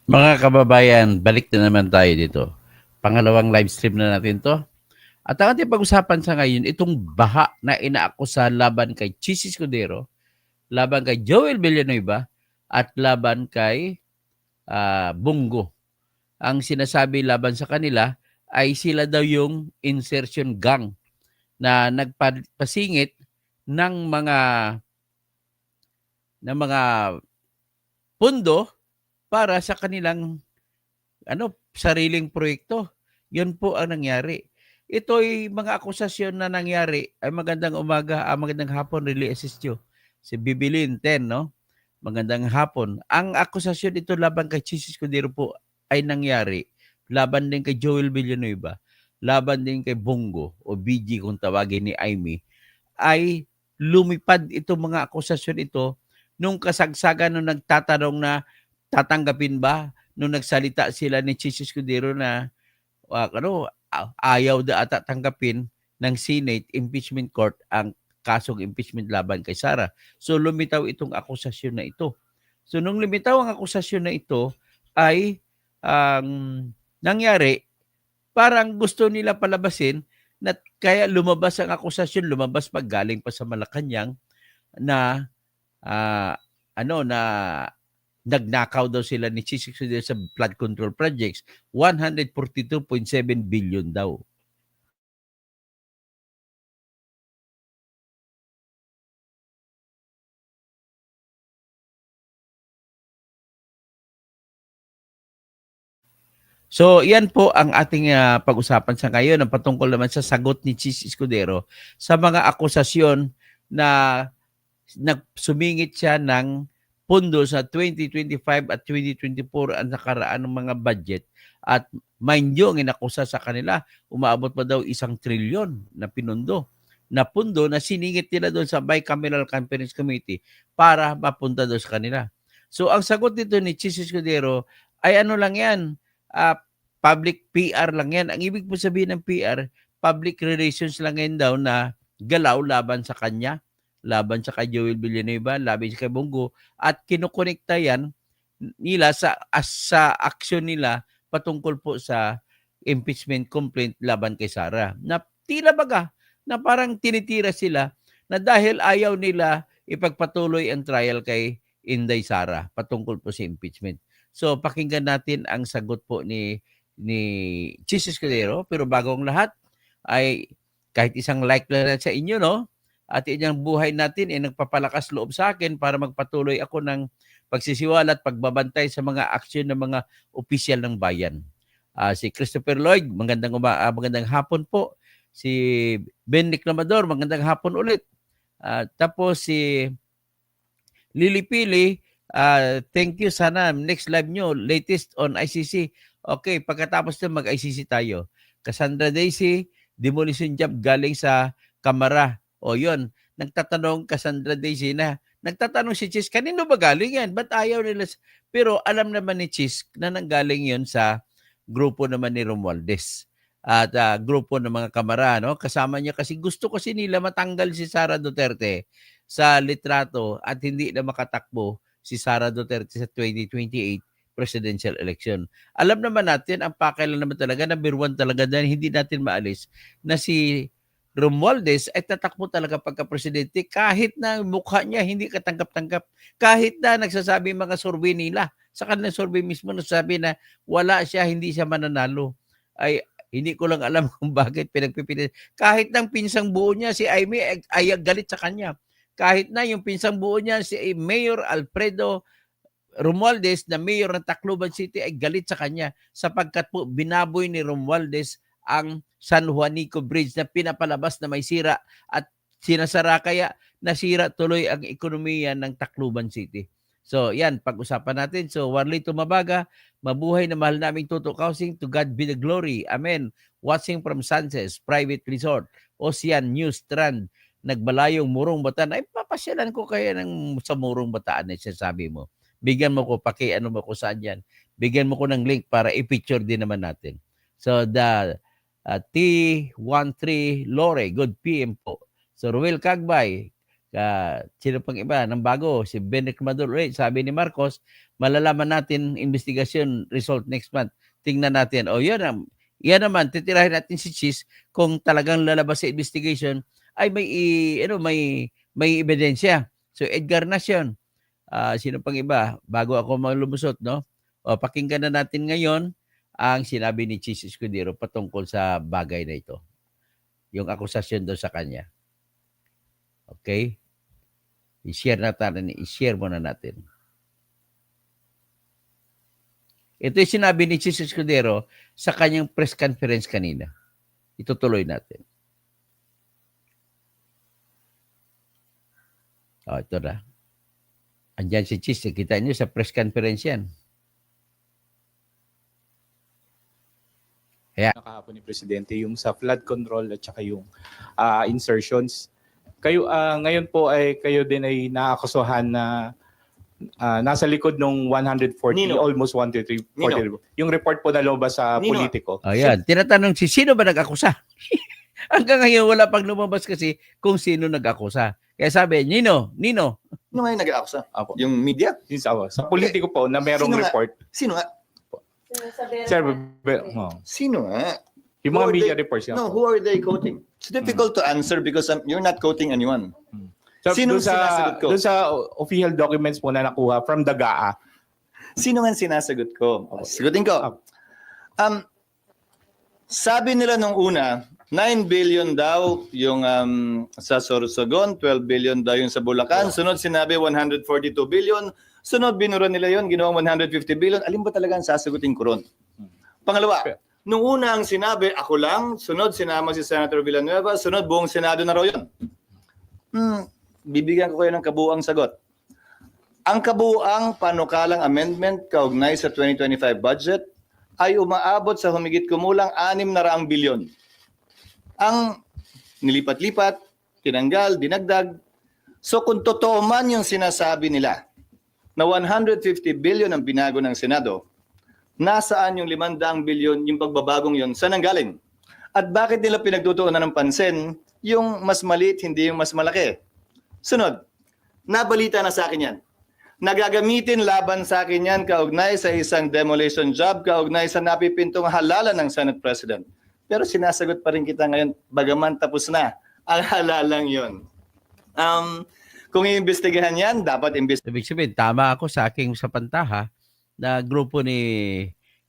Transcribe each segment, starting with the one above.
Mga kababayan, balik na naman tayo dito. Pangalawang live stream na natin 'to. At ang ating pag-usapan sa ngayon, itong baha na inaakusa laban kay Chis Escudero, laban kay Joel Villanueva, at laban kay Bongo. Ang sinasabi laban sa kanila ay sila daw yung insertion gang na nagpasingit ng mga pundo para sa kanilang sariling proyekto. Yun po ang nangyari. Ito'y mga akusasyon na nangyari. Ay magandang umaga, magandang hapon, Really Assist You. Si Bibilin 10, no? Magandang hapon. Ang akusasyon ito laban kay Chis Escudero po ay nangyari. Laban din kay Joel Villanueva. Laban din kay Bongo o BG kung tawagin ni Aimee. Ay lumipad itong mga akusasyon ito nung kasagsagan nung nagtatanong na tatanggapin ba nung nagsalita sila ni Chis Escudero na ayaw da ata tanggapin ng Senate Impeachment Court ang kasong impeachment laban kay Sara. So lumitaw itong akusasyon na ito. So nung lumitaw ang akusasyon na ito ay nangyari, parang gusto nila palabasin na kaya lumabas ang akusasyon, lumabas pa galing pa sa Malacanang na na nagnakaw daw sila ni Chis Escudero sa flood control projects, 142.7 billion daw. So, yan po ang ating pag-usapan sa ngayon, ang patungkol naman sa sagot ni Chis Escudero sa mga akusasyon na nagsumingit siya ng pondo sa 2025 at 2024 ang nakaraan ng mga budget. At mind you, ang inakusa sa kanila, umaabot pa daw 1 trilyon na pinundo na pundo na siningit nila doon sa Bicameral Conference Committee para mapunta doon sa kanila. So, ang sagot dito ni Chis Escudero ay ano lang yan, public PR lang yan. Ang ibig po sabihin ng PR, public relations lang yan daw na galaw laban sa kanya, laban sa kay Joel Villanueva, laban sa kay Bongo, at kinukonekta yan nila sa aksyon nila patungkol po sa impeachment complaint laban kay Sara. Na tila baga na parang tinitira sila na dahil ayaw nila ipagpatuloy ang trial kay Inday Sara patungkol po sa impeachment. So pakinggan natin ang sagot po ni Chis Escudero. Pero bago ang lahat ay kahit isang like lang sa inyo, no? At inyong buhay natin ay nagpapalakas loob sa akin para magpatuloy ako ng pagsisiwala at pagbabantay sa mga aksyon ng mga opisyal ng bayan. Si Christopher Lloyd, magandang hapon po. Si Ben Niclamador, magandang hapon ulit. Tapos si Lily Pili, thank you. Sana next live nyo, latest on ICC. Okay, pagkatapos na mag-ICC tayo. Cassandra Daisy, demolition job galing sa Kamara. O yun, nagtatanong Cassandra Daisy na, nagtatanong si Chis, kanino ba galing yan? Ba't ayaw nila? Pero alam naman ni Chis na nanggaling yun sa grupo naman ni Romualdez at grupo ng mga Kamara. No? Kasama niya kasi gusto kasi nila matanggal si Sara Duterte sa litrato at hindi na makatakbo si Sara Duterte sa 2028 presidential election. Alam naman natin, ang pakailan naman talaga, number one talaga dahil hindi natin maalis na si Romualdez ay tatakbo talaga pagka-presidente kahit na mukha niya hindi katanggap-tanggap. Kahit na nagsasabi mga survey nila, sa kanilang survey mismo nagsasabi na wala siya, hindi siya mananalo. Ay, hindi ko lang alam kung bakit pinagpipilit. Kahit ng pinsang buo niya, si Aimee ay galit sa kanya. Kahit na yung pinsang buo niya, si Mayor Alfredo Romualdez na mayor ng Tacloban City ay galit sa kanya sapagkat po binaboy ni Romualdez ang San Juanico Bridge na pinapalabas na may sira at sinasara kaya nasira tuloy ang ekonomiya ng Tacloban City. So yan, pag-usapan natin. So Warley Tumabaga, mabuhay na mahal naming Tutok Housing, to God be the glory. Amen. Watching from Sanchez Private Resort, Ocean New Strand, Nagbalayong Murong Bataan. Ay, papasyalan ko kaya sa Murong Bataan na sasabi mo. Bigyan mo ko, ano mo ko saan yan. Bigyan mo ko ng link para i-picture din naman natin. So, the T13 Lore, good PM po. So, Ruel Cagbay, Sino pang iba ng bago? Si Benedict Maduro. Sabi ni Marcos, malalaman natin investigation result next month. Tingnan natin. O yan naman, titirahin natin si Cheese kung talagang lalabas sa investigation ay may ebidensya. So Edgar Nacion, sino pang iba? Bago ako malumusot, no? O pakinggan na natin ngayon ang sinabi ni Cheese Escudero patungkol sa bagay na ito. Yung akusasyon doon sa kanya. Okay? I-share muna natin. Ito yung sinabi ni Cheese Escudero sa kanyang press conference kanina. Itutuloy natin. Ito na. Andyan si Cheese. Kita niyo sa press conference yan. Kahapon ni Presidente, yung sa flood control at saka yung insertions. Kayo ngayon po ay kayo din ay naakusahan na nasa likod ng 140, Nino. almost 133. Yung report po na lumabas sa Nino. Politico. Ayan. Tinatanong sino ba nag-akusa? Hanggang ngayon wala pang lumabas kasi kung sino nag-akusa. Kaya sabi, Nino. Sino nga yung nag-aakusa? Apo. Yung media? Sa Politico po na merong Sino nga? report. Sino nga? Sir, Sino nga? yung Who mga are media they- reports. No, who are they quoting? It's difficult to answer because you're not quoting anyone. Sino sinasagot ko? Doon sa official documents po na nakuha from the GAA. Sino nga ang sinasagot ko? Sagutin ko. Sabi nila nung una, 9 billion daw yung sa Sorsogon, 12 billion daw yung sa Bulacan. Sunod sinabi 142 billion. Sunod binura nila yon, ginawang 150 billion. Alin ba talaga ang sasagutin ko ron? Pangalawa, nung una ang sinabi, ako lang. Sunod sinama si Senator Villanueva. Sunod buong Senado na raw yun. Bibigyan ko kayo ng kabuuang sagot. Ang kabuuang panukalang amendment kaugnay sa 2025 budget ay umaabot sa humigit kumulang 600 bilyon. Ang nilipat-lipat, tinanggal, dinagdag. So kung totoo man yung sinasabi nila na 150 billion ang binago ng Senado, nasaan yung 500 billion yung pagbabagong yon? Saan ang galing? At bakit nila pinagtutuunan ng pansin yung mas maliit, hindi yung mas malaki? Sunod, nabalita na sa akin yan. Nagagamitin laban sa akin yan kaugnay sa isang demolition job, kaugnay sa napipintong halalan ng Senate President. Pero sinasagot pa rin kita ngayon, bagaman tapos na ang halalang yon. Kung iimbestigahan yan, dapat imbestigahan. Ibig sabihin, tama ako sa aking sa pantaha na grupo ni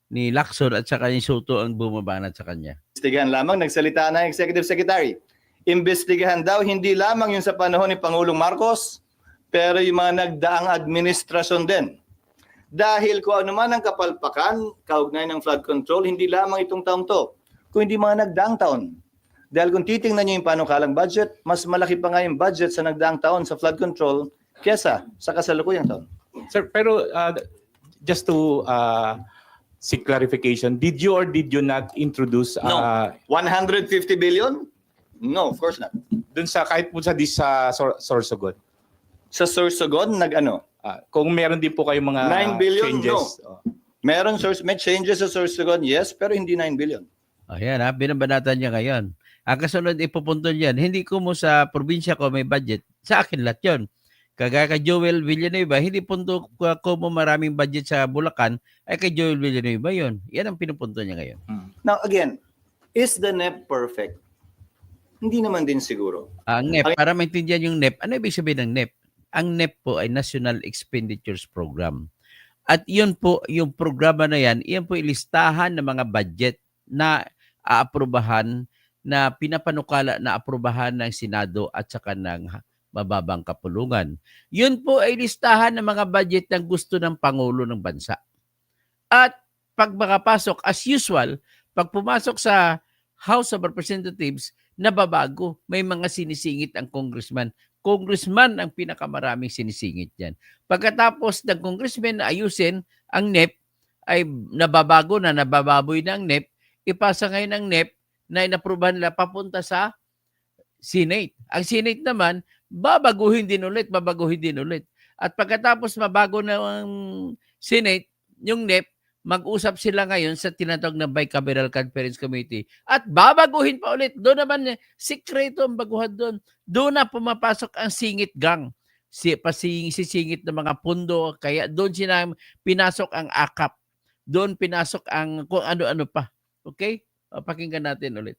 Lacson at saka ni Soto ang bumabanat sa kanya. Imbestigahan lamang, nagsalita na Executive Secretary. Imbestigahan daw hindi lamang yung sa panahon ni Pangulong Marcos, pero yung mga nagdaang administrasyon din. Dahil kung ano man ang kapalpakan, kaugnay ng flood control, hindi lamang itong taong to, kung hindi mga nagdaang taon. Dahil kung titingnan niyo yung panukalang budget, mas malaki pa nga yung budget sa nagdaang taon sa flood control kesa sa kasalukuyang taon. Sir, pero just to seek clarification, did you or did you not introduce No. 150 billion? No, of course not. dun sa kahit po sa Sorsogon? Sa Sorsogon, nag-ano? Kung meron din po kayong mga 9 billion? changes. No. May changes sa Sorsogon, yes, pero hindi 9 billion. Ayan binabanatan niya ngayon. Ang kasunod ipupunto niyan, hindi ko mo sa probinsya ko may budget. Sa akin lahat yun. Kagaya kay Joel Villanueva, hindi punto ko mo maraming budget sa Bulacan, ay kay Joel Villanueva yun. Yan ang pinupunto niya ngayon. Now again, is the NEP perfect? Hindi naman din siguro. Ang NEP, para maintindihan yung NEP, ano ibig sabihin ng NEP? Ang NEP po ay National Expenditures Program. At yun po, yung programa na yan, iyan po ilistahan ng mga budget na aaprubahan, na pinapanukala na aprubahan ng Senado at saka ng mababang kapulungan. Yun po ay listahan ng mga budget na gusto ng Pangulo ng Bansa. At pag makapasok, as usual, pag pumasok sa House of Representatives, nababago. May mga sinisingit ang congressman. Congressman ang pinakamaraming sinisingit yan. Pagkatapos ng congressman na ayusin, ang NEP ay nababago na, nabababoy na ang NEP, ipasa ngayon ang NEP na inaprubahan nila papunta sa Senate. Ang Senate naman, babaguhin din ulit. At pagkatapos mabago na ang Senate, yung NEP, mag-usap sila ngayon sa tinatawag na Bicameral Conference Committee at babaguhin pa ulit. Doon naman, sikreto ang baguhan doon. Doon na pumapasok ang singit gang. Sisingit ng mga pundo. Kaya doon pinasok ang AKAP. Doon pinasok ang kung ano-ano pa. Okay? Pakinggan natin ulit.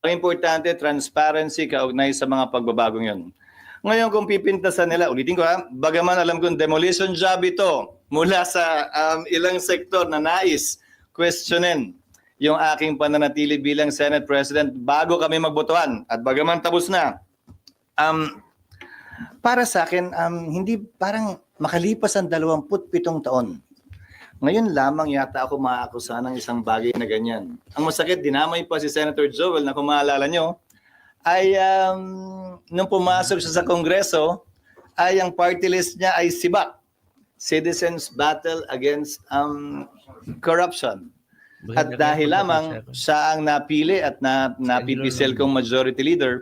Ang importante, transparency kaugnay sa mga pagbabagong yon. Ngayon kung pipintasan nila, ulitin ko bagaman alam kong demolition job ito mula sa ilang sektor na nais questionin yung aking pananatili bilang Senate President bago kami magbotohan. At bagaman tapos na, para sa akin, hindi parang makalipas ang 27 taon. Ngayon lamang yata ako maakusahan ng isang bagay na ganyan. Ang masakit, dinamay pa si Senator Joel na kung maalala nyo, ay nung pumasok siya sa Kongreso, ay ang party list niya ay SIBAC, Citizens Battle Against Corruption. At dahil lamang siya ang napili at napipisil kong majority leader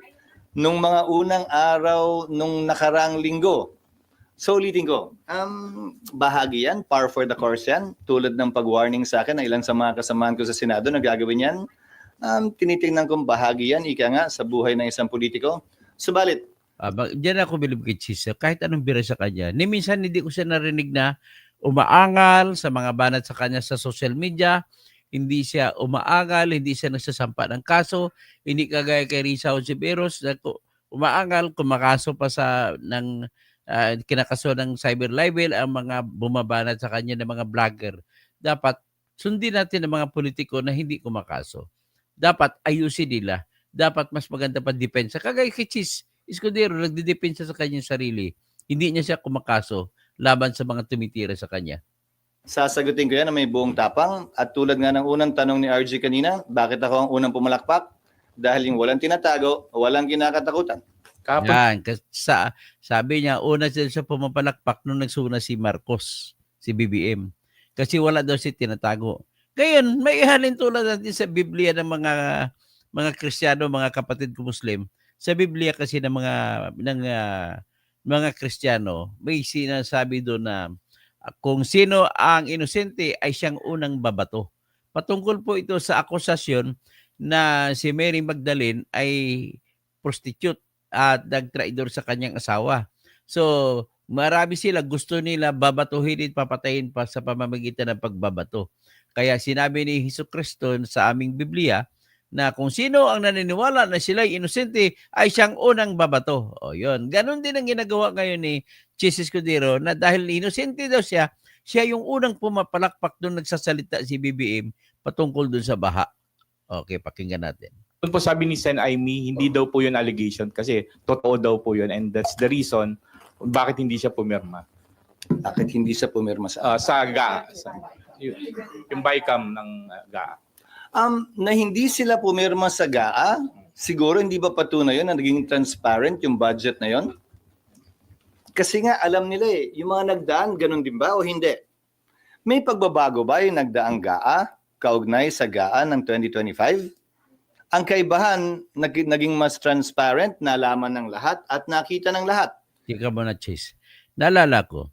nung mga unang araw nung nakarang linggo. So ulitin ko, bahagi yan, par for the course yan, tulad ng pag-warning sa akin na ilan sa mga kasamahan ko sa Senado na gagawin yan. Tinitingnan kong bahagi yan, ika nga, sa buhay ng isang politiko. Subalit, diyan ako bilib kay Chis, kahit anong bira sa kanya. Ni minsan hindi ko siya narinig na umaangal sa mga banat sa kanya sa social media, hindi siya umaangal, hindi siya nagsasampa ng kaso, hindi kagaya kay Risa Ontiveros na umaangal, kumakaso pa ng kinakaso ng cyber libel ang mga bumabanat sa kanya ng mga vlogger. Dapat sundin natin ang mga politiko na hindi kumakaso. Dapat ayusin nila. Dapat mas maganda pa depensa. Kagaya kay Chis Escudero, nagdidepensa sa kanyang sarili. Hindi niya siya kumakaso laban sa mga tumitira sa kanya. sasagutin ko yan na may buong tapang. At tulad nga ng unang tanong ni RG kanina, bakit ako ang unang pumalakpak? Dahil yung walang tinatago, walang kinakatakutan. Yan. Sabi niya, una siya pumapalakpak nung nagsuna si Marcos, si BBM. Kasi wala daw siya tinatago. Ngayon, may ihalin tulad natin sa Biblia ng mga Kristiyano, mga kapatid ko Muslim. Sa Biblia kasi ng mga Kristiyano, may sinasabi doon na kung sino ang inosente ay siyang unang babato. Patungkol po ito sa akusasyon na si Mary Magdalene ay prostitute at nagtraidor sa kanyang asawa. So, marami sila, gusto nila babatuhin at papatayin pa sa pamamagitan ng pagbabato. Kaya sinabi ni Jesucristo sa aming Biblia na kung sino ang naniniwala na sila'y inosente ay siyang unang babato. O yun. Ganon din ang ginagawa ngayon ni Chis Escudero na dahil inosente daw siya, siya yung unang pumapalakpak doon nagsasalita si BBM patungkol doon sa baha. Okay, pakinggan natin. Doon po sabi ni Sen Aimee, hindi daw po yun allegation kasi totoo daw po yun and that's the reason bakit hindi siya pumirma. Bakit hindi siya pumirma sa Sa GAA. Yung BICAM ng GAA. na hindi sila pumirma sa GAA, siguro hindi ba patunay yun na naging transparent yung budget na yun? Kasi nga alam nila yung mga nagdaan, ganun din ba o hindi? May pagbabago ba yung nagdaang GAA, kaugnay sa GAA ng 2025? Ang kaibahan, naging mas transparent, nalaman ng lahat at nakita ng lahat. Tika mo na, Chis. Naalala ko,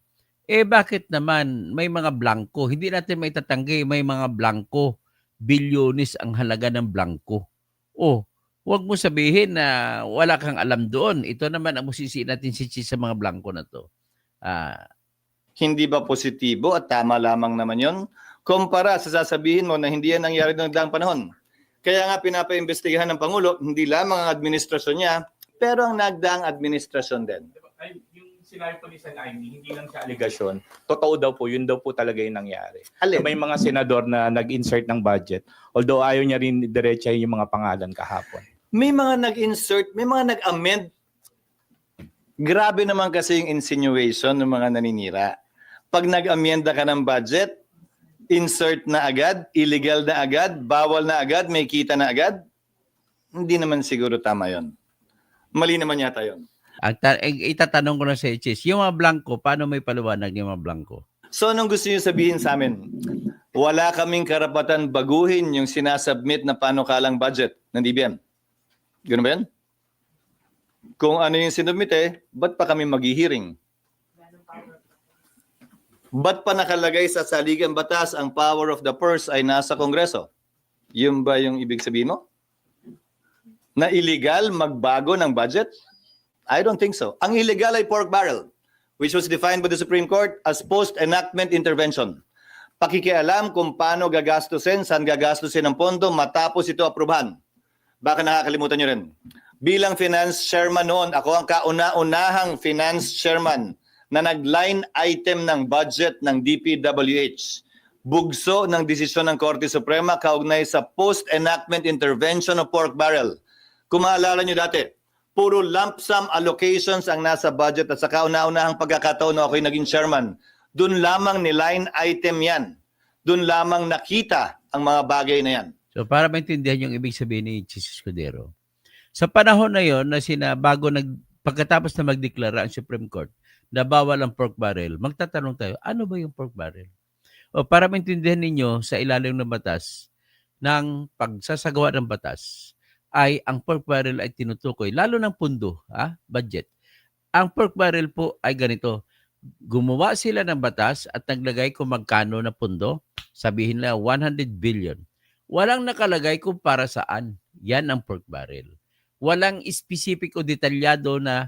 bakit naman may mga blanco? Hindi natin may tatanggi, may mga blanco. Bilyonis ang halaga ng blanco. Huwag mo sabihin na wala kang alam doon. Ito naman ang musisi natin si Chis sa mga blanco na to. Hindi ba positibo at tama lamang naman yon? Kumpara sa sasabihin mo na hindi yan nangyari noong nagdaang panahon. Kaya nga pinapaimbestigahan ng Pangulo, hindi lamang ang administrasyon niya, pero ang nagdaang administrasyon din. Yung sinabi po ni Sen Aimee, hindi lang siya aligasyon. Totoo daw po, yun daw po talaga yung nangyari. Alin? May mga senador na nag-insert ng budget, although ayaw niya rin diretsahin yung mga pangalan kahapon. May mga nag-insert, may mga nag-amend. Grabe naman kasi yung insinuation ng mga naninira. Pag nag-amenda ka ng budget, insert na agad, illegal na agad, bawal na agad, may kita na agad. Hindi naman siguro tama yon. Mali naman yata yon. Itatanong ko na sa Chis, yung mga blanco, paano may paliwanag yung mga blanco? So anong gusto niyo sabihin sa amin? Wala kaming karapatan baguhin yung sinasubmit na panukalang budget ng DBM. Ganoon ba yan? Kung ano yung sinubmit ba't pa kami maghihiring? Ba't pa nakalagay sa saligang batas ang power of the purse ay nasa Kongreso? Yun ba yung ibig sabihin mo? Na illegal magbago ng budget? I don't think so. Ang illegal ay pork barrel, which was defined by the Supreme Court as post-enactment intervention. Pakikialam kung paano gagastusin, saan gagastusin ang pondo matapos ito aprubahan. Baka nakakalimutan nyo rin. Bilang finance chairman noon, ako ang kauna-unahang finance chairman na nag-line item ng budget ng DPWH. Bugso ng desisyon ng Korte Suprema kaugnay sa post-enactment intervention of pork barrel. Kung maalala nyo dati, puro lump sum allocations ang nasa budget at sa kauna-unahang pagkakataon na ako'y naging chairman. Doon lamang ni-line item yan. Doon lamang nakita ang mga bagay na yan. So para maintindihan yung ibig sabihin ni Chis Escudero, sa panahon na yon na pagkatapos na magdeklara ang Supreme Court na bawal ang pork barrel, magtatanong tayo, ano ba yung pork barrel? O para maintindihan ninyo sa ilalim ng batas, ng pagsasagawa ng batas, ay ang pork barrel ay tinutukoy, lalo ng pundo, budget. Ang pork barrel po ay ganito, gumawa sila ng batas at naglagay kung magkano na pundo, sabihin nila 100 billion. Walang nakalagay kung para saan. Yan ang pork barrel. Walang specific o detalyado na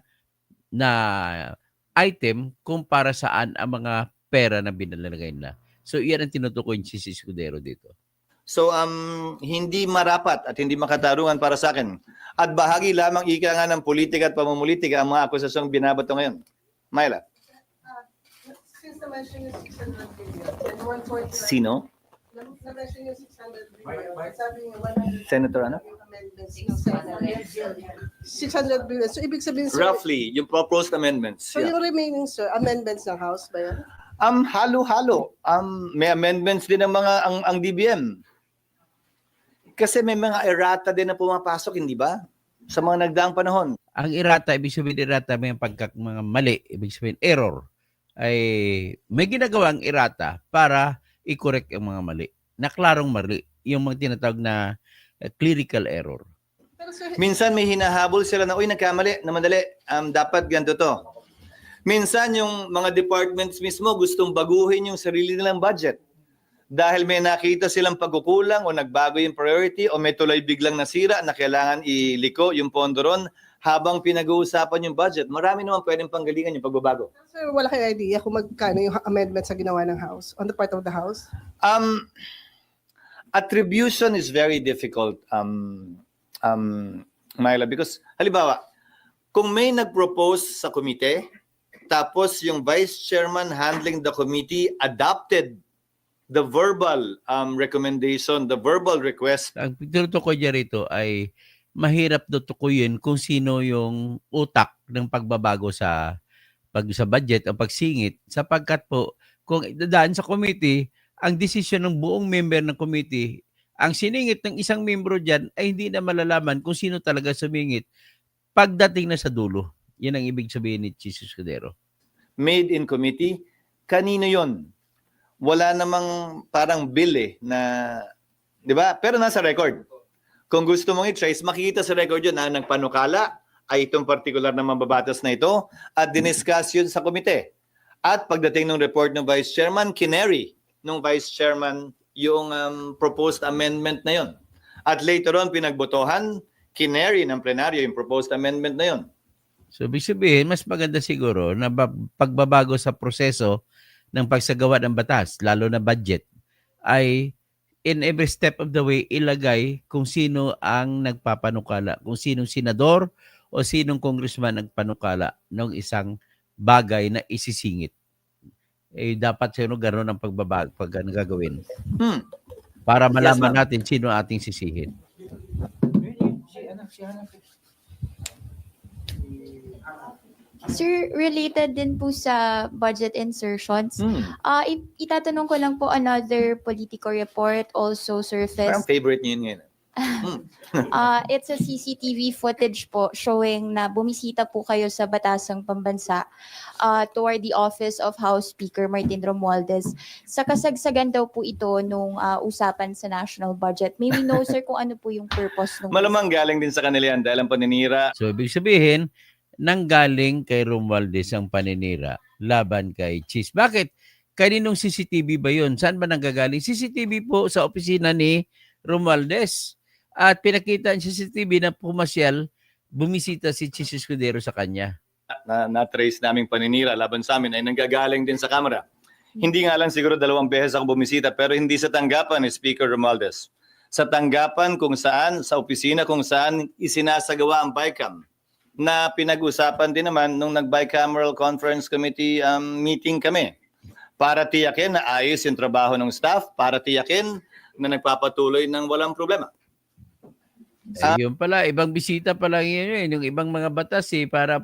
item kung para saan ang mga pera na binalagay na. So, yan ang tinutukoy si Escudero dito. So, hindi marapat at hindi makatarungan para sa akin. At bahagi lamang ika nga ng politika at pamumulitika ang mga akusasyong binabato ngayon. Myla. Since na-mention yung 600 billion, and 1.5, Sino? na-mention yung 600 billion, sabi niya 100 Senator ano? amendments ng Senate. 600 billion. So, ibig sabihin, sir, Roughly, yung proposed amendments. so yung remaining, sir, amendments ng House ba yan? Halo-halo. May amendments din ng mga ang DBM. Kasi may mga errata din na pumapasok, hindi ba? Sa mga nagdaang panahon. Ang errata, ibig sabihin errata, may mga mali, ibig sabihin error, ay may ginagawang errata para i-correct ang mga mali. Na klarong mali. Yung mga tinatawag na clerical error. Pero sir, Minsan may hinahabol sila na, uy, nagkamali, na madali. Dapat ganito to. Minsan yung mga departments mismo gustong baguhin yung sarili nilang budget. Dahil may nakita silang pagkukulang o nagbago yung priority o may tuloy biglang nasira na kailangan iliko yung pondo ron habang pinag-uusapan yung budget. Marami naman pwedeng panggalingan yung pagbabago. sir, wala kayong idea kung magkano yung amendments sa ginawa ng House, on the part of the House? Attribution is very difficult, Myla, because halimbawa, kung may nag-propose sa komite, tapos yung vice chairman handling the committee adopted the verbal recommendation, the verbal request. Ang tinutukoy niya rito ay mahirap tutukuyin kung sino yung utak ng pagbabago sa budget o pagsingit sapagkat po kung dadaan sa committee, ang desisyon ng buong member ng committee, ang siningit ng isang membro dyan ay hindi na malalaman kung sino talaga sumingit pagdating na sa dulo. Yan ang ibig sabihin ni Chis Escudero. Made in committee, kanino yon? Wala namang parang bill na, di ba? Pero nasa record. Kung gusto mong i-trace, makikita sa record yun na nagpanukala ay itong particular na mababatas na ito at diniscuss yun sa komite. At pagdating ng report ng Vice Chairman, kinary ng Vice Chairman yung proposed amendment na yun. At later on, pinagbotohan, kinary ng plenaryo yung proposed amendment na yun. So, ibig sabihin, mas maganda siguro na pagbabago sa proseso ng pagsagawa ng batas, lalo na budget, ay in every step of the way ilagay kung sino ang nagpapanukala, kung sinong senador o sinong congressman nagpanukala ng isang bagay na isisingit. Eh, dapat sino gano'n ang pagbabago pag gagawin. Para malaman natin sino ating sisihin. Sir, related din po sa budget insertions. Itatanong ko lang po, another Politico report also Parang surfaced. favorite niyo yun ngayon. It's a CCTV footage po showing na bumisita po kayo sa Batasang Pambansa toward the office of House Speaker Martin Romualdez. Sa kasagsagan daw po ito nung usapan sa national budget. May we know, sir, kung ano po yung purpose nung Malamang galing din sa kanila yan dahil ang paninira. So, ibig sabihin, nanggaling kay Romualdez ang paninira laban kay Chis. Bakit? kaninong CCTV ba yun? Saan ba nanggagaling? CCTV po sa opisina ni Romualdez. At pinakita ang CCTV na pumasyal, bumisita si Chis Escudero sa kanya. Na-trace naming paninira laban sa amin ay nanggagaling din sa Kamara. Hindi nga lang siguro 2 beses ako bumisita pero hindi sa tanggapan ni Speaker Romualdez. Sa tanggapan kung saan, sa opisina kung saan isinasagawa ang BICAM na pinag-usapan din naman nung nag-bicameral conference committee meeting kami para tiyakin na ayos yung trabaho ng staff, para tiyakin na nagpapatuloy ng walang problema. Yun pala, ibang bisita pala yun. Yung ibang mga batas para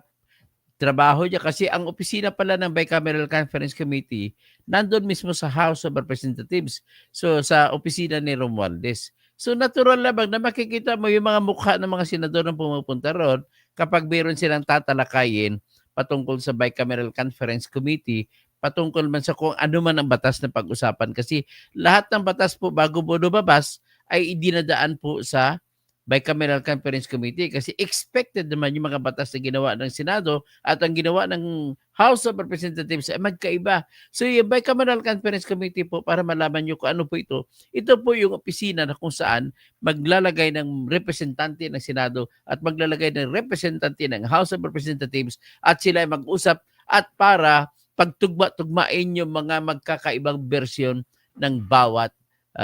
trabaho niya. Kasi ang opisina pala ng Bicameral Conference Committee, nandun mismo sa House of Representatives. So, sa opisina ni Romualdez. So, natural lamang na makikita mo yung mga mukha ng mga senador na pumupunta ron kapag meron silang tatalakayin patungkol sa Bicameral Conference Committee, patungkol man sa kung ano man ang batas na pag-usapan. Kasi lahat ng batas po bago po lumabas ay idinadaan po sa Bicameral Conference Committee kasi expected naman yung mga batas na ginawa ng Senado at ang ginawa ng House of Representatives ay magkaiba. So yung Bicameral Conference Committee po, para malaman nyo kung ano po ito po yung opisina na kung saan maglalagay ng representante ng Senado at maglalagay ng representante ng House of Representatives at sila ay mag-usap at para pagtugma-tugmain yung mga magkakaibang bersyon ng bawat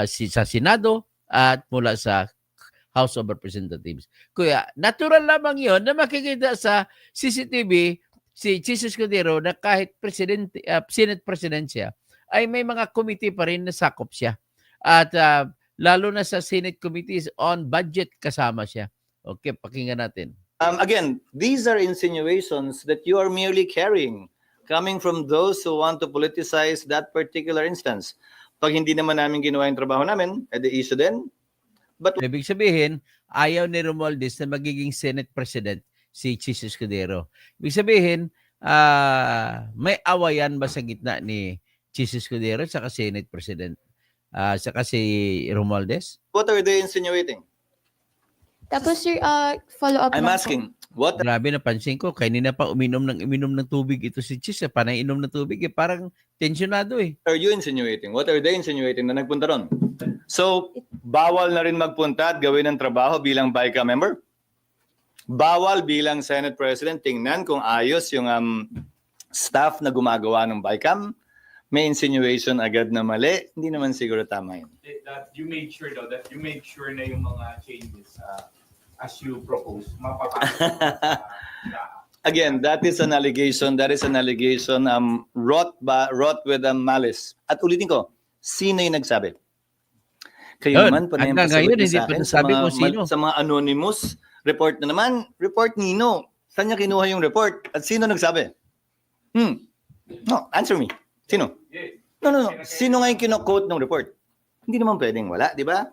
sa Senado at mula sa House of Representatives. Kuya, natural lamang yon na makikita sa CCTV si Chis Escudero na kahit Senate President siya, ay may mga committee pa rin na sakop siya. At lalo na sa Senate Committees on Budget kasama siya. Okay, pakinggan natin. Again, these are insinuations that you are merely carrying coming from those who want to politicize that particular instance. Pag hindi naman namin ginawa yung trabaho namin, edi issue din. But Ibig sabihin, ayaw ni Romualdez na magiging Senate President si Chis Escudero. Ibig sabihin, may awayan ba sa gitna ni Chis Escudero at saka Senate President? Saka si Romualdez? what are they insinuating? Tapos sir, follow-up I'm lang po. asking, what Grabe, napansin ko. Kanina pa uminom ng tubig ito si Chis. Panay inom ng tubig. Parang tensyonado eh. are you insinuating? What are they insinuating na nagpunta ron? So, bawal na rin magpunta at gawin ng trabaho bilang BICAM member? Bawal bilang Senate President tingnan kung ayos yung staff na gumagawa ng BICAM? May insinuation agad na mali? Hindi naman siguro tama yun. That you made sure though, that you make sure na yung mga changes as you propose, mapapasok Again, that is an allegation. That is an allegation wrought with malice. At ulitin ko, sino yung nagsabi? Kayo Yun. naman, Hanggang pasagot ngayon, niyo hindi sa pa akin nasabi kung sino. sa mga anonymous report na naman. Report Nino. Saan niya kinuha yung report? At sino nagsabi? No, answer me. Sino? No. Sino nga yung kino-quote ng report? Hindi naman pwedeng wala, di ba?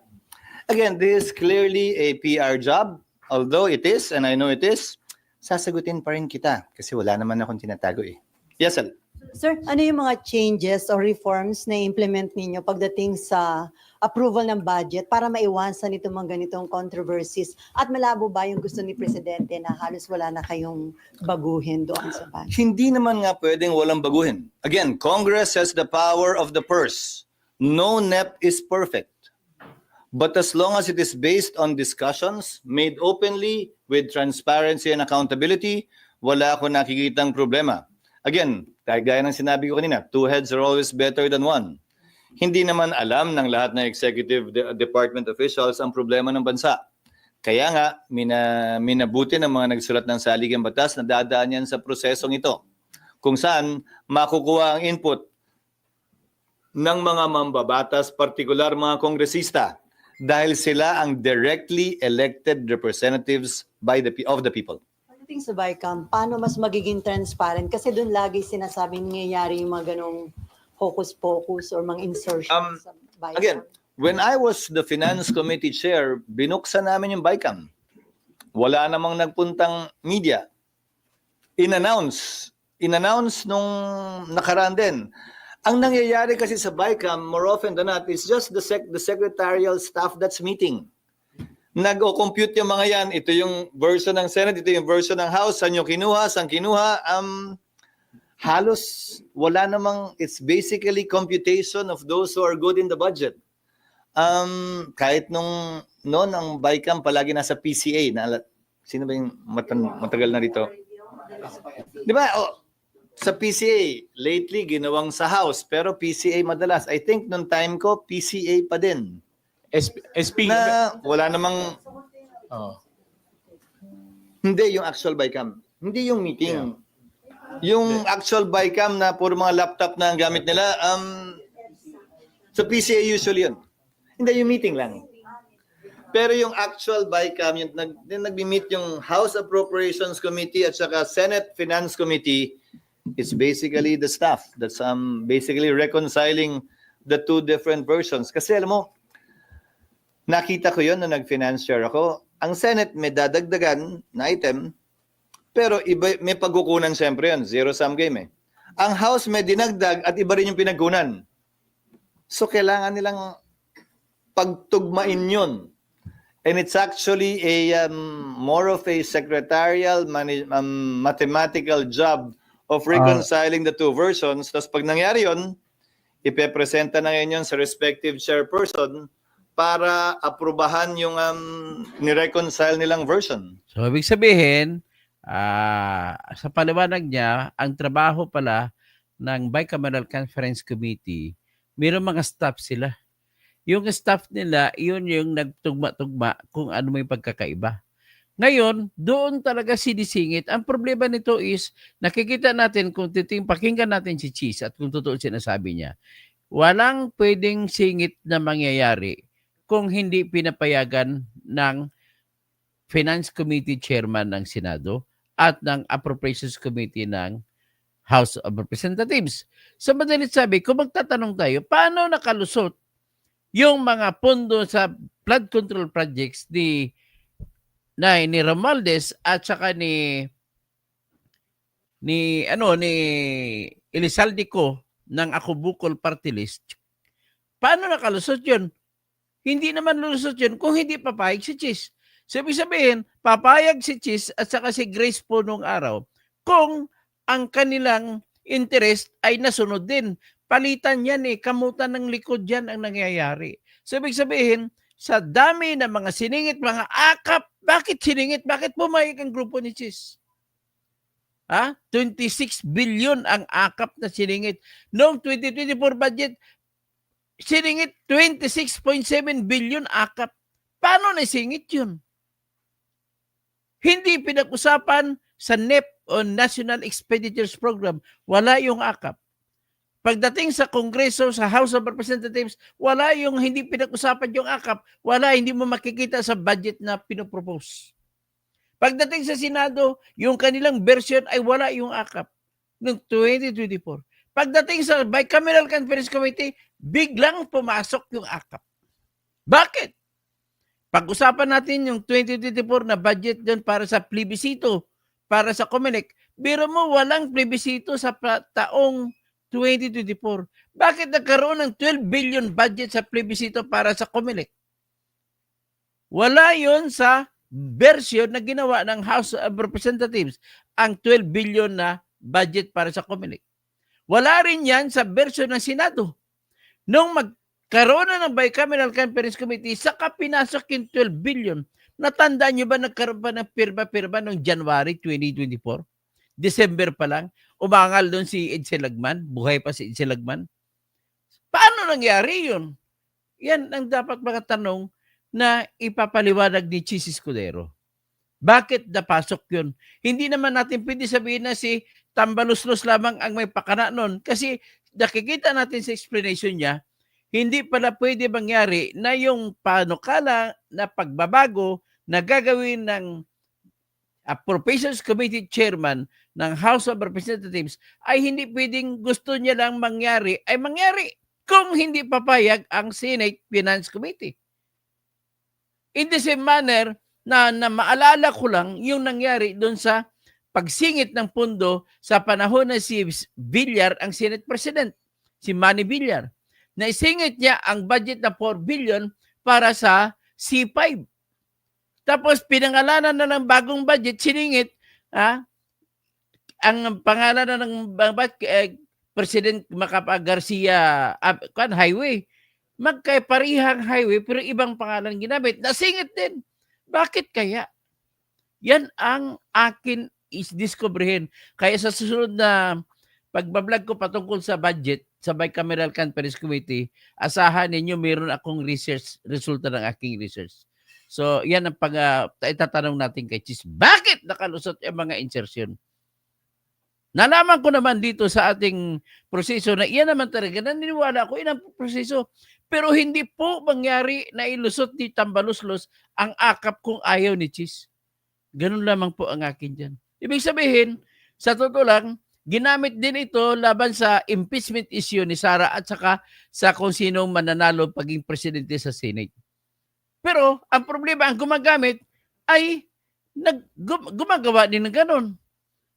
Again, this is clearly a PR job. Although it is, and I know it is, sasagutin pa rin kita kasi wala naman akong tinatago eh. Yes, Al. Sir, ano yung mga changes or reforms na implement ninyo pagdating sa approval ng budget para maiwasan itong mga ganitong controversies? At malabo ba yung gusto ni Presidente na halos wala na kayong baguhin doon sa budget? Hindi naman nga pwedeng walang baguhin. Again, Congress has the power of the purse. No NEP is perfect. But as long as it is based on discussions made openly with transparency and accountability, wala ako nakikitang problema. Again, gaya ng sinabi ko kanina, 2 heads are always better than 1. Hindi naman alam ng lahat ng executive department officials ang problema ng bansa. Kaya nga, minabuti ng mga nagsulat ng saligang batas na dadaan yan sa prosesong ito, kung saan makukuha ang input ng mga mambabatas, partikular mga kongresista, dahil sila ang directly elected representatives of the people. Pagdating sa BICAM, paano mas magiging transparent? Kasi doon lagi sinasabing nangyayari yung mga ganong hocus-pocus or mga insertions sa BICAM. Again, when I was the Finance Committee Chair, binuksan namin yung BICAM. Wala namang nagpuntang media. In-announce nung nakaraan din. Ang nangyayari kasi sa BICAM, more often than not, is just the secretarial staff that's meeting. Nag-o-compute yung mga yan. Ito yung version ng Senate, ito yung version ng House. Saan yung kinuha, saan kinuha. halos wala namang, it's basically computation of those who are good in the budget. Kahit nung noon ang BICAM palagi nasa PCA, sino ba yung matagal na rito? Di ba? Oh, sa PCA, lately ginawang sa House, pero PCA madalas. I think nung time ko, PCA pa din. SP, Na wala namang, oh. hindi yung actual BICAM. Hindi yung meeting. Yung actual BICAM na puro mga laptop na ang gamit nila, sa PCA usually yun. Hindi, yung meeting lang. Pero yung actual BICAM, yung nag-meet yung House Appropriations Committee at saka Senate Finance Committee, it's basically the staff that's basically reconciling the two different versions. Kasi alam mo, nakita ko yun na nag-finance share ako. Ang Senate may dadagdagan na item, pero iba, may pagkukunan siyempre yun. Zero-sum game eh. Ang House may dinagdag at iba rin yung pinagkunan. So kailangan nilang pagtugmain yun. And it's actually a more of a secretarial mathematical job of reconciling the two versions. Tapos pag nangyari yun, ipepresenta na ngayon yun sa respective chairperson para aprubahan yung ni-reconcile nilang version. So, ibig sabihin, sa paliwanag niya, ang trabaho pala ng Bicameral Conference Committee, mayroong mga staff sila. Yung staff nila, yun yung nagtugma-tugma kung ano may pagkakaiba. Ngayon, doon talaga sinisingit. Ang problema nito is, nakikita natin kung pakinggan natin si Cheese at kung totoo sinasabi niya, walang pwedeng singit na mangyayari kung hindi pinapayagan ng Finance Committee Chairman ng Senado at ng Appropriations Committee ng House of Representatives. Sa madalit sabi, kung magtatanong tayo, paano nakalusot yung mga pondo sa flood control projects ni Romualdez at saka ni Elizalde Co ng Ako Bukol Party List? Paano nakalusot yun? Hindi naman lulusot yun kung hindi papayag si Cheese. Sabi sabihin, papayag si Cheese at saka si Grace po nung araw kung ang kanilang interest ay nasunod din. Palitan yan kamutan ng likod yan ang nangyayari. Sabi sabihin, sa dami ng mga siningit, mga akap, bakit siningit? Bakit pumayag ang grupo ni Cheese? 26 billion ang akap na siningit. Noong 2024 budget, siningit 26.7 billion akap. Paano nasingit yun? Hindi pinag-usapan sa NEP o National Expenditures Program. Wala yung akap. Pagdating sa Kongreso, sa House of Representatives, wala yung hindi pinag-usapan yung akap. Wala, hindi mo makikita sa budget na pinopropose. Pagdating sa Senado, yung kanilang version ay wala yung akap noong 2024. Pagdating sa Bicameral Conference Committee, biglang pumasok yung akap. Bakit? Pag-usapan natin yung 2024 na budget doon para sa plebisito, para sa COMELEC. Biro mo, walang plebisito sa taong 2024. Bakit nagkaroon ng 12 billion budget sa plebisito para sa COMELEC? Wala yon sa version na ginawa ng House of Representatives, ang 12 billion na budget para sa COMELEC. Wala rin yan sa version ng Senado. Nung magkaroon na ng Bicameral Conference Committee, saka pinasok yung 12 billion. Natandaan nyo ba nagkaroon pa ng pirma-pirma noong January 2024? December pa lang. Umangal doon si Edsel Lagman. Buhay pa si Edsel Lagman. Paano nangyari yun? Yan ang dapat mga tanong na ipapaliwanag ni Cheese Escudero. Bakit napasok yun? Hindi naman natin pwede sabihin na si Tambaluslos lamang ang may pakana nun. Kasi nakikita natin sa explanation niya, hindi pala pwede mangyari na yung panukala na pagbabago na gagawin ng Appropriations Committee Chairman ng House of Representatives ay hindi pwedeng gusto niya lang mangyari ay mangyari kung hindi papayag ang Senate Finance Committee. In the same manner na maalala ko lang yung nangyari doon sa pagsingit ng pondo sa panahon na si Villar ang Senate President, si Manny Villar. Naisingit niya ang budget na 4 billion para sa C5. Tapos pinangalanan na ng bagong budget, siningit ang pangalan na ng President Macapag Garcia highway, magkaparihang highway pero ibang pangalan ginamit. Nasingit din. Bakit kaya? Yan ang akin is discoveryhin. Kaya sa susunod na pagbablog ko patungkol sa budget sa Bicameral Conference Committee, asahan ninyo meron akong research, resulta ng aking research. So, yan ang itatanong natin kay Chis. Bakit nakalusot yung mga insertion? Nalaman ko naman dito sa ating proseso na iyan naman talaga, naniniwala ako, yan ang proseso. Pero hindi po mangyari na ilusot ni Tambaluslos ang akap kung ayaw ni Chis. Ganun lamang po ang akin dyan. Ibig sabihin, sa totoo lang, ginamit din ito laban sa impeachment issue ni Sara at saka sa kung sino mananalo paging presidente sa Senate. Pero ang problema, ang gumagamit ay gumagawa din ng ganun.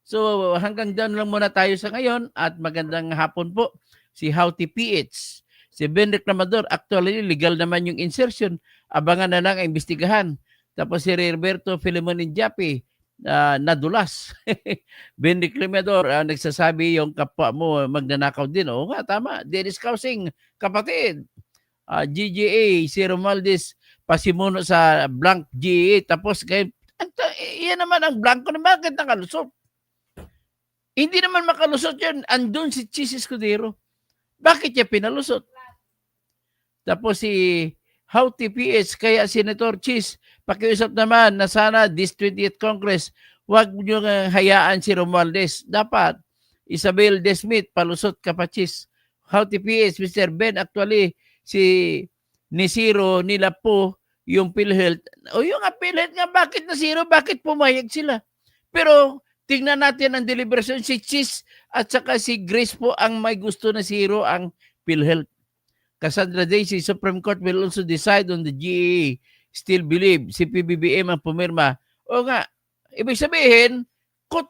So hanggang doon lang muna tayo sa ngayon at magandang hapon po. Si Houty PH, si Ben Reclamador, actually legal naman yung insertion. Abangan na lang ang imbestigahan. Tapos si Roberto Filemon Injapi, nadulas. Ben Reclamador, nagsasabi yung kapwa mo magnanakaw din. Oo nga, tama. Dennis Causing, kapatid. GGA, si Romualdez, pasimuno sa blank GA. Tapos, iyan naman ang blanco na bakit nakalusot? Hindi naman makalusot yan. Andun si Chis Escudero. Bakit niya pinalusot? Tapos si Houty PH, kaya Senator Chis, pakiusap naman na sana this 20th Congress, huwag nyo hayaan si Romualdez. Dapat, Isabel Desmith, palusot ka pa Chis. Houty PH, Mr. Ben, actually, si Nisiro nila po yung PhilHealth. O yung PhilHealth nga, bakit Nisiro? Bakit pumayag sila? Pero, tingnan natin ang deliberation. Si Chis at saka si Grace po ang may gusto na zero ang PhilHealth. Cassandra Daisy, Supreme Court will also decide on the GA. Still believe si PBBM ang pumirma. O nga, ibig sabihin,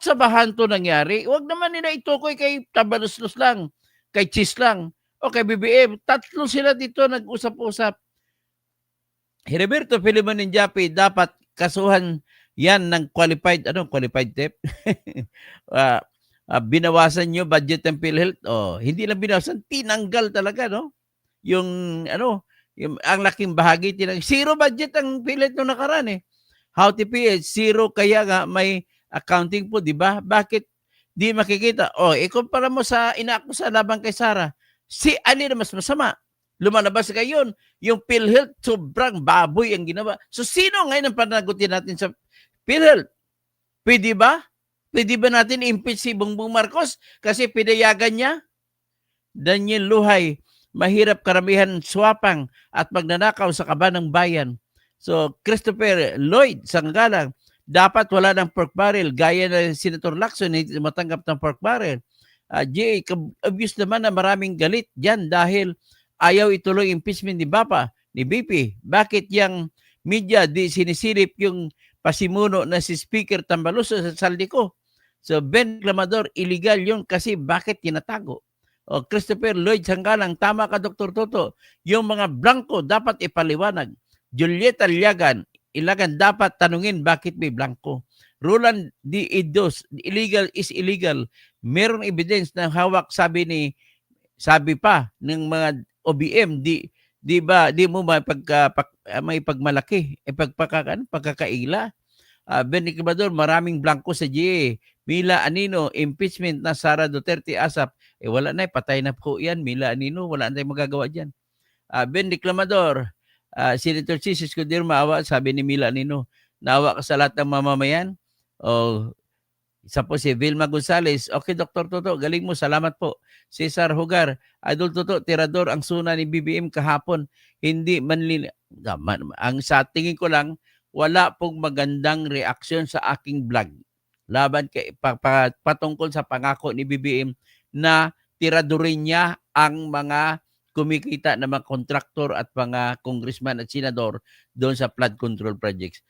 sa bahan to nangyari. Huwag naman nila itukoy kay Tambaluslos lang, kay Chis lang, o kay BBM. Tatlo sila dito nag-usap-usap. Heriberto Filemon Injapi, dapat kasuhan yan ng qualified theft. Binawasan nyo budget ng PhilHealth. Hindi lang binawasan, tinanggal talaga, no? Yung ang laking bahagi zero budget ang PhilHealth nung nakaraan eh. Houty PH, zero, kaya nga may accounting po, di ba? Bakit di makikita? Ikumpara mo sa inaakusa laban kay Sara. Si Ali na mas masama. Lumalabas ngayon, yung PhilHealth sobrang baboy ang ginawa. So sino ngayon ang panagutin natin sa PhilHealth? Pwede ba? Pwede ba natin impeach si Bongbong Marcos kasi pinayagan niya? Daniel Luhay, mahirap karamihan swapang at magnanakaw sa kaban ng bayan. So, Christopher Lloyd Sanggalang, dapat wala ng pork barrel. Gaya na Senator Lacson, hindi matanggap ng pork barrel. Jay, obvious naman na maraming galit dyan dahil ayaw ituloy impeachment ni BP. Bakit yung media di sinisilip yung pasimuno na si Speaker Tambaluslos sa Saldico? So, Ben Reclamador, illegal yun kasi bakit tinatago? Christopher Lloyd Sanggalang, tama ka Dr. Toto, yung mga blanco dapat ipaliwanag. Julieta Ilagan, dapat tanungin bakit may blanco. Roland D. Idos, illegal is illegal. Merong evidence na hawak sabi pa ng mga OBM, di mo may pagmalaki, pagkakaila. Ben Reclamador, maraming blanco sa GA. Mila Anino, impeachment na Sara Duterte ASAP. Wala na, patay na po yan. Mila Anino, wala na tayong magagawa dyan. Ben Reclamador, Senator Chis Escudero, maawa, sabi ni Mila Anino, naawa ka sa lahat ng mamamayan. Isa po si Vilma Gonzales. Okay, Dr. Toto, galing mo, salamat po. Cesar Hugar, Idol Toto, tirador ang suna ni BBM kahapon. Hindi ang sa tingin ko lang, wala pong magandang reaksyon sa aking vlog. Laban kay patungkol sa pangako ni BBM na tiradorin niya ang mga kumikita na mga kontraktor at mga congressman at senador doon sa flood control projects.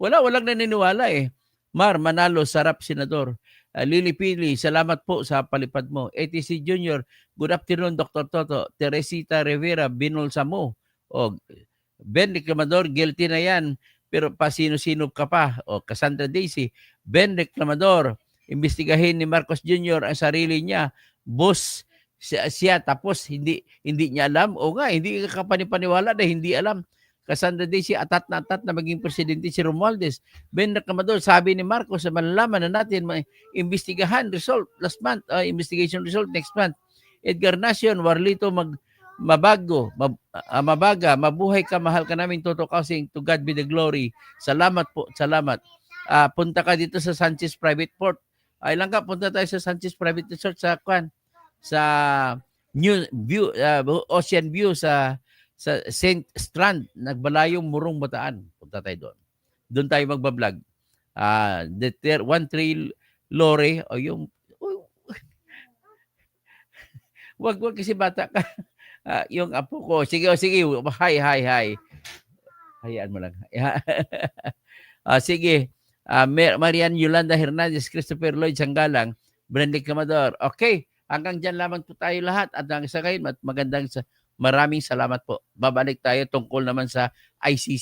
Walang naniniwala eh. Manalo, sarap senador. Lili Pili, salamat po sa palipad mo. ATC Junior, good afternoon Dr. Toto. Teresita Rivera, Binol Samo. Ben Reclamador, guilty na yan. pero pasino-sino ka pa. O Cassandra Daisy, Ben Reclamador, imbestigahin ni Marcos Jr. ang sarili niya. Boss siya tapos hindi niya alam. O nga, hindi ka panipaniwala na hindi alam. Cassandra Daisy, atat na maging presidente si Romualdez. Ben Reclamador, sabi ni Marcos, malalaman na natin, may imbestigahan result last month, investigation result next month. Edgar Nacion, Warlito Mabaga, mabuhay ka, mahal ka namin, Toto Kasing, to God be the glory. Salamat po, salamat. Punta ka dito sa Sanchez Private Port. Ay lang ka, punta tayo sa Sanchez Private Resort sa New View, Ocean View sa St. Strand, Nagbalayong, Murong, Bataan. Punta tayo doon. Doon tayo magbablog. One Trail Lore, o yung wag kasi bata ka. Yung apo ko. Sige. Hi. Hayaan mo lang. Sige. Marian Yolanda Hernandez, Christopher Lloyd Sanggalang, Brendick Camador. Okay. Hanggang dyan lamang po tayo lahat. At hanggang sa kayo, maraming salamat po. Babalik tayo tungkol naman sa ICC.